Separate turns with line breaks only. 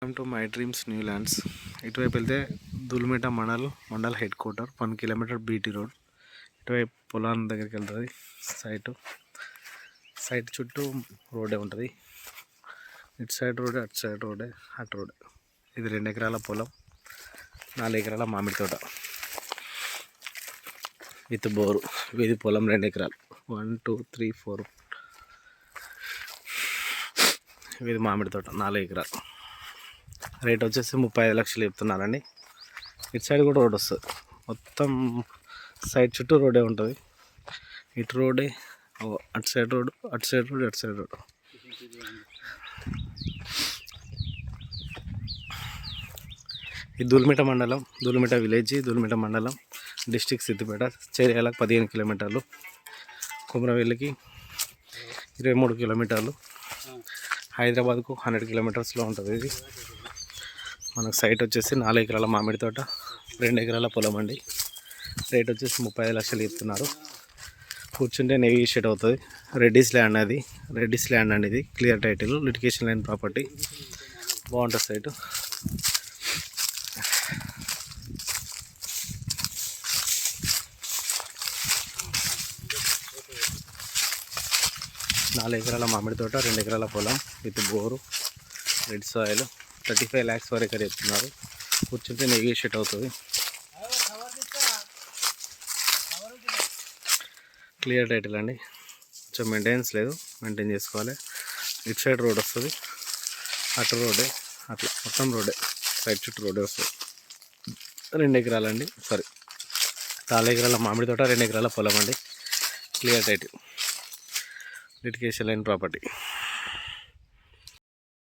Welcome to my dreams new lands. ఇటువైపు వెళ్తే Dulmitta mandal head quarter 1 kilometre BT road. ఇటువైపు పొలాల దగ్గరికి వెళ్తుంది. సైట్ చుట్టూ రోడ్డే ఉంటుంది. ఇటు సైడ్ రోడ్, అటు సైడ్ రోడ్డే, అటు రోడ్. ఇది 2 ఎకరాల పొలం, 4 ఎకరాల మామిడి తోట విత్ బోరు. ఇది పొలం 2 ఎకరాలు, 1 2 3 4. ఇది మామిడి తోట 4 ఎకరాలు. రేట్ వచ్చేసి 35 లక్షలు చెప్తున్నారండి. ఇటు సైడ్ కూడా రోడ్ వస్తుంది. మొత్తం సైడ్ చుట్టూ రోడ్డే ఉంటుంది. ఇటు రోడ్డే, అటు సైడ్ రోడ్, అటు సైడ్ రోడ్, అటు సైడ్ రోడ్. ఈ దుల్మిట మండలం, దుల్మిట విలేజ్, దుల్మిట మండలం, డిస్టిక్ సిద్దిపేట. చేర్యాలకు 15 కిలోమీటర్లు, కుమ్రవెల్లికి 23 కిలోమీటర్లు, హైదరాబాద్కు 100 కిలోమీటర్స్లో ఉంటుంది. ఇది మనకు సైట్ వచ్చేసి 4 ఎకరాల మామిడి తోట, 2 ఎకరాల పొలం అండి. రేట్ వచ్చేసి 35 లక్షలు ఇస్తున్నారు. కూర్చుంటే నెగోషియేట్ అవుతుంది. రెడ్డిస్ ల్యాండ్ అది, రెడ్డిస్ ల్యాండ్ అండి. ఇది clear title, litigation line property. బాగుంటుంది సైటు. నాలుగు ఎకరాల మామిడి తోట, 2 ఎకరాల పొలం with bore, red soil. 35 lakhs వరకు ఎకర్ చెప్తున్నారు. కూర్చుంటే నెగోషియేట్ అవుతుంది. క్లియర్ టైటిల్ అండి. కొంచెం మెయింటెనెన్స్ లేదు, మెయింటైన్ చేసుకోవాలి. ఇటు సైడ్ రోడ్ వస్తుంది, అటు రోడ్డే, అట్లా మొత్తం రోడ్డే. సైడ్ చుట్టూ రోడ్డే వస్తుంది. 2 ఎకరాలండి, 4 ఎకరాల మామిడి తోట, 2 ఎకరాల పొలం అండి. Clear title, litigation line property.